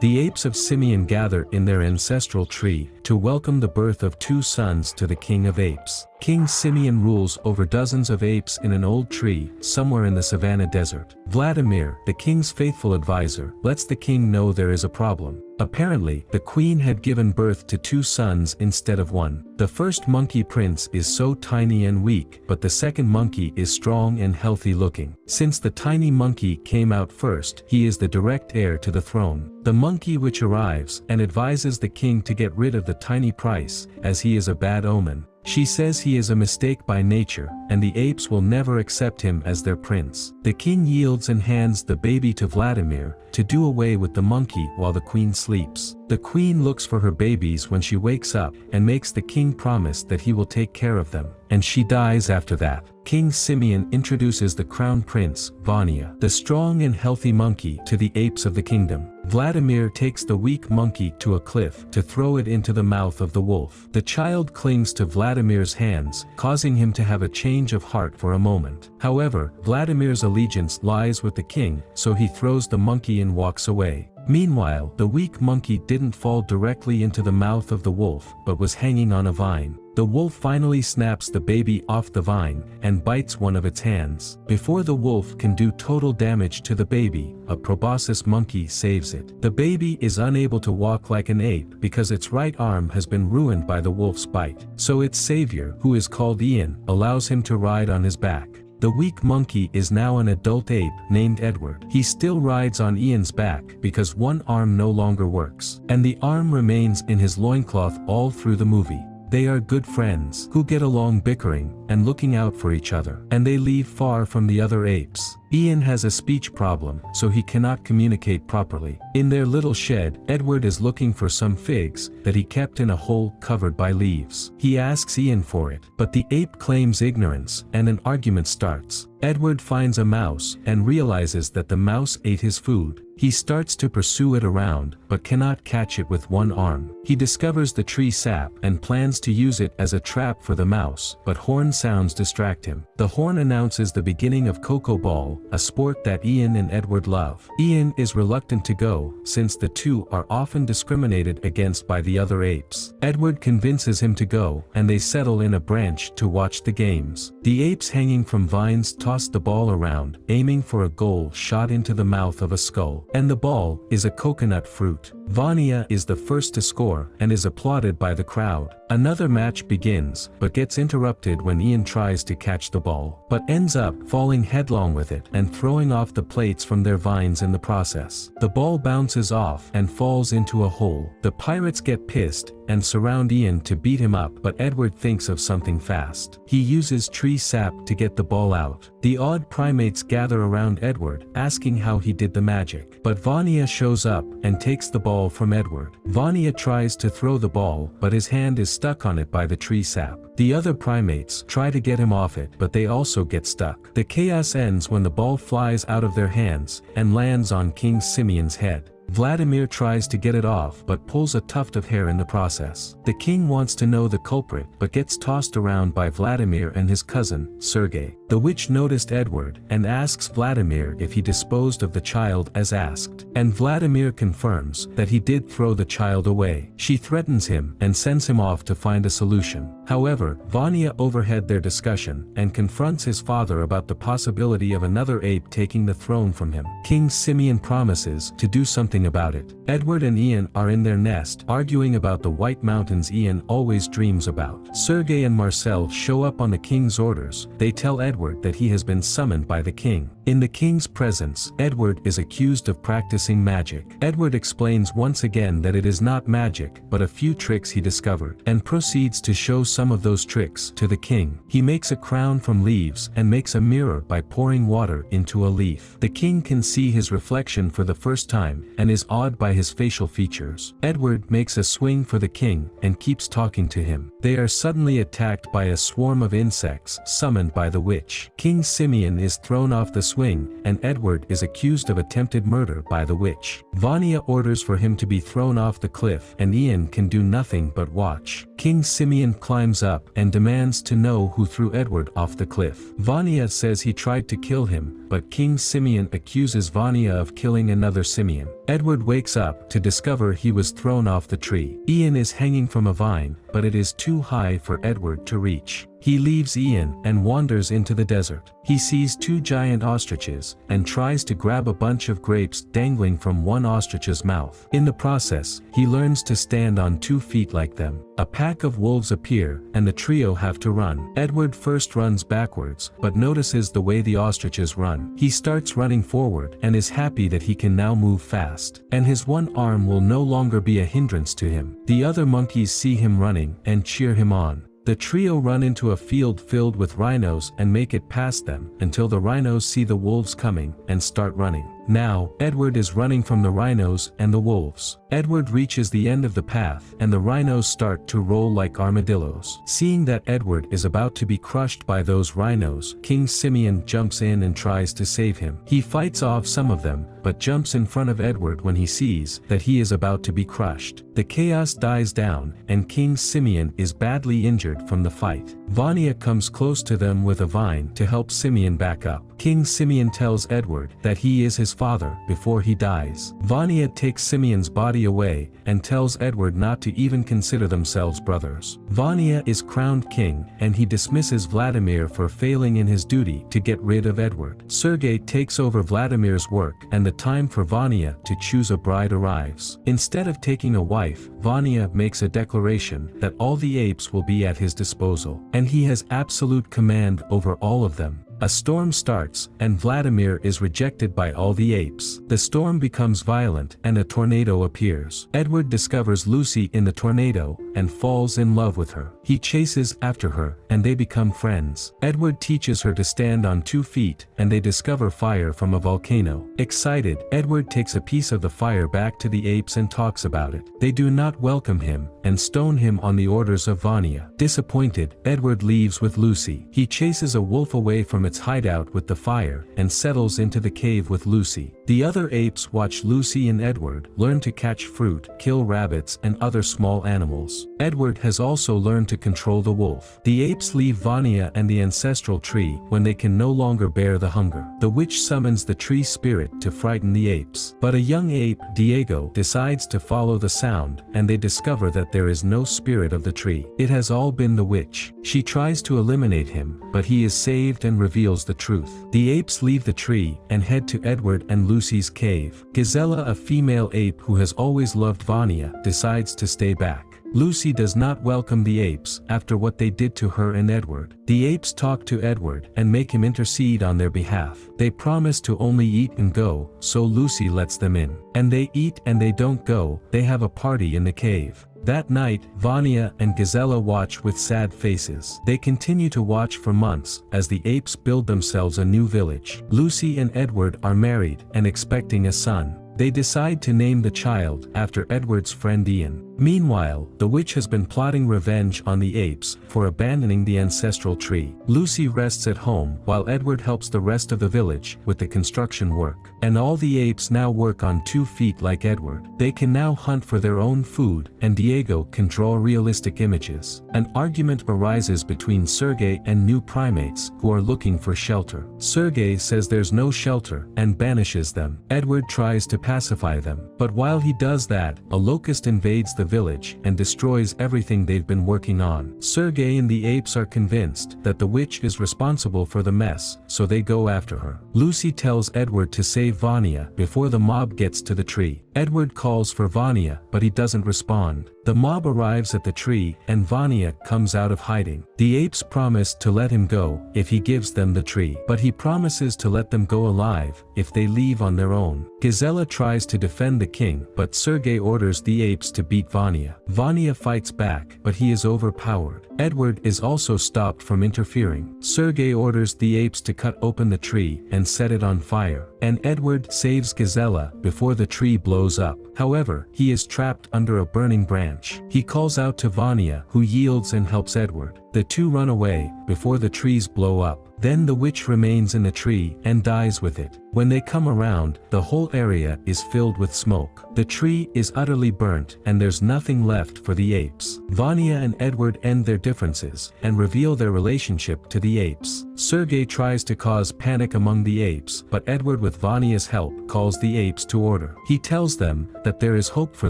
The apes of Simeon gather in their ancestral tree to welcome the birth of 2 sons to the king of apes. King Simeon rules over dozens of apes in an old tree somewhere in the savannah desert. Vladimir, the king's faithful advisor, lets the king know there is a problem. Apparently, the queen had given birth to 2 sons instead of 1. The first monkey prince is so tiny and weak, but the second monkey is strong and healthy looking. Since the tiny monkey came out first, he is the direct heir to the throne. The monkey which arrives and advises the king to get rid of the tiny prince, as he is a bad omen. She says he is a mistake by nature, and the apes will never accept him as their prince. The king yields and hands the baby to Vladimir to do away with the monkey while the queen sleeps. The queen looks for her babies when she wakes up and makes the king promise that he will take care of them, and she dies after that. King Simeon introduces the crown prince, Vanya, the strong and healthy monkey, to the apes of the kingdom. Vladimir takes the weak monkey to a cliff to throw it into the mouth of the wolf. The child clings to Vladimir's hands, causing him to have a change of heart for a moment. However, Vladimir's allegiance lies with the king, so he throws the monkey and walks away. Meanwhile, the weak monkey didn't fall directly into the mouth of the wolf, but was hanging on a vine. The wolf finally snaps the baby off the vine and bites one of its hands. Before the wolf can do total damage to the baby, a proboscis monkey saves it. The baby is unable to walk like an ape because its right arm has been ruined by the wolf's bite. So its savior, who is called Ian, allows him to ride on his back. The weak monkey is now an adult ape named Edward. He still rides on Ian's back because one arm no longer works, and the arm remains in his loincloth all through the movie. They are good friends who get along bickering and looking out for each other, and they live far from the other apes. Ian has a speech problem, so he cannot communicate properly. In their little shed, Edward is looking for some figs that he kept in a hole covered by leaves. He asks Ian for it, but the ape claims ignorance, and an argument starts. Edward finds a mouse and realizes that the mouse ate his food. He starts to pursue it around, but cannot catch it with one arm. He discovers the tree sap and plans to use it as a trap for the mouse, but horn sounds distract him. The horn announces the beginning of Coco Ball, a sport that Ian and Edward love. Ian is reluctant to go, since the two are often discriminated against by the other apes. Edward convinces him to go, and they settle in a branch to watch the games. The apes hanging from vines toss the ball around, aiming for a goal shot into the mouth of a skull. And the ball is a coconut fruit. Vanya is the first to score and is applauded by the crowd. Another match begins, but gets interrupted when Ian tries to catch the ball, but ends up falling headlong with it and throwing off the plates from their vines in the process. The ball bounces off and falls into a hole. The pirates get pissed and surround Ian to beat him up, but Edward thinks of something fast. He uses tree sap to get the ball out. The odd primates gather around Edward, asking how he did the magic. But Vanya shows up and takes the ball from Edward. Vanya tries to throw the ball, but his hand is stuck on it by the tree sap. The other primates try to get him off it, but they also get stuck. The chaos ends when the ball flies out of their hands and lands on King Simeon's head. Vladimir tries to get it off but pulls a tuft of hair in the process. The king wants to know the culprit but gets tossed around by Vladimir and his cousin, Sergei. The witch noticed Edward and asks Vladimir if he disposed of the child as asked, and Vladimir confirms that he did throw the child away. She threatens him and sends him off to find a solution. However, Vanya overheard their discussion and confronts his father about the possibility of another ape taking the throne from him. King Simeon promises to do something about it. Edward and Ian are in their nest arguing about the white mountains Ian always dreams about. Sergei and Marcel show up on the king's orders. They tell Edward that he has been summoned by the king. In the king's presence, Edward is accused of practicing magic. Edward explains once again that it is not magic but a few tricks he discovered, and proceeds to show some of those tricks to the king. He makes a crown from leaves and makes a mirror by pouring water into a leaf. The king can see his reflection for the first time and is awed by his facial features. Edward makes a swing for the king and keeps talking to him. They are suddenly attacked by a swarm of insects summoned by the witch. King Simeon is thrown off the swing and Edward is accused of attempted murder by the witch. Vanya orders for him to be thrown off the cliff and Ian can do nothing but watch. King Simeon climbs up and demands to know who threw Edward off the cliff. Vanya says he tried to kill him, but King Simeon accuses Vanya of killing another Simeon. Edward Edward wakes up to discover he was thrown off the tree. Ian is hanging from a vine, but it is too high for Edward to reach. He leaves Ian and wanders into the desert. He sees 2 giant ostriches, and tries to grab a bunch of grapes dangling from one ostrich's mouth. In the process, he learns to stand on 2 feet like them. A pack of wolves appear, and the trio have to run. Edward first runs backwards, but notices the way the ostriches run. He starts running forward, and is happy that he can now move fast, and his one arm will no longer be a hindrance to him. The other monkeys see him running, and cheer him on. The trio run into a field filled with rhinos and make it past them, until the rhinos see the wolves coming, and start running. Now, Edward is running from the rhinos and the wolves. Edward reaches the end of the path, and the rhinos start to roll like armadillos. Seeing that Edward is about to be crushed by those rhinos, King Simeon jumps in and tries to save him. He fights off some of them, but jumps in front of Edward when he sees that he is about to be crushed. The chaos dies down, and King Simeon is badly injured from the fight. Vanya comes close to them with a vine to help Simeon back up. King Simeon tells Edward that he is his father before he dies. Vanya takes Simeon's body away, and tells Edward not to even consider themselves brothers. Vanya is crowned king, and he dismisses Vladimir for failing in his duty to get rid of Edward. Sergei takes over Vladimir's work, and the time for Vanya to choose a bride arrives. Instead of taking a wife, Vanya makes a declaration that all the apes will be at his disposal, and he has absolute command over all of them. A storm starts, and Vladimir is rejected by all the apes. The storm becomes violent, and a tornado appears. Edward discovers Lucy in the tornado, and falls in love with her. He chases after her, and they become friends. Edward teaches her to stand on 2 feet, and they discover fire from a volcano. Excited, Edward takes a piece of the fire back to the apes and talks about it. They do not welcome him, and stone him on the orders of Vanya. Disappointed, Edward leaves with Lucy. He chases a wolf away from its hideout with the fire, and settles into the cave with Lucy. The other apes watch Lucy and Edward learn to catch fruit, kill rabbits and other small animals. Edward has also learned to control the wolf. The apes leave Vanya and the ancestral tree when they can no longer bear the hunger. The witch summons the tree spirit to frighten the apes. But a young ape, Diego, decides to follow the sound, and they discover that there is no spirit of the tree. It has all been the witch. She tries to eliminate him, but he is saved and reveals the truth. The apes leave the tree, and head to Edward and Lucy's cave. Gazella, a female ape who has always loved Vanya, decides to stay back. Lucy does not welcome the apes after what they did to her and Edward. The apes talk to Edward and make him intercede on their behalf. They promise to only eat and go, so Lucy lets them in. And they eat and they don't go. They have a party in the cave. That night, Vanya and Gazella watch with sad faces. They continue to watch for months as the apes build themselves a new village. Lucy and Edward are married and expecting a son. They decide to name the child after Edward's friend Ian. Meanwhile, the witch has been plotting revenge on the apes for abandoning the ancestral tree. Lucy rests at home while Edward helps the rest of the village with the construction work. And all the apes now work on 2 feet like Edward. They can now hunt for their own food, and Diego can draw realistic images. An argument arises between Sergei and new primates who are looking for shelter. Sergei says there's no shelter and banishes them. Edward tries to pacify them, but while he does that, a locust invades the village and destroys everything they've been working on. Sergei and the apes are convinced that the witch is responsible for the mess, so they go after her. Lucy tells Edward to save Vanya before the mob gets to the tree. Edward calls for Vanya, but he doesn't respond. The mob arrives at the tree, and Vanya comes out of hiding. The apes promise to let him go if he gives them the tree, but he promises to let them go alive if they leave on their own. Gazella tries to defend the king, but Sergei orders the apes to beat Vanya. Vanya fights back, but he is overpowered. Edward is also stopped from interfering. Sergei orders the apes to cut open the tree and set it on fire, and Edward saves Gazella before the tree blows up. However, he is trapped under a burning branch. He calls out to Vanya, who yields and helps Edward. The two run away, before the trees blow up. Then the witch remains in the tree and dies with it. When they come around, the whole area is filled with smoke. The tree is utterly burnt and there's nothing left for the apes. Vanya and Edward end their differences and reveal their relationship to the apes. Sergei tries to cause panic among the apes, but Edward, with Vanya's help, calls the apes to order. He tells them that there is hope for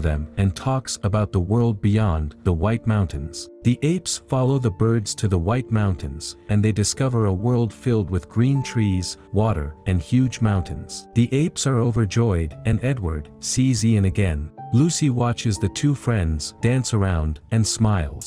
them and talks about the world beyond the White Mountains. The apes follow the birds to the White Mountains, and they discover a world filled with green trees, water, and huge mountains. The apes are overjoyed, and Edward sees Ian again. Lucy watches the two friends dance around and smiles.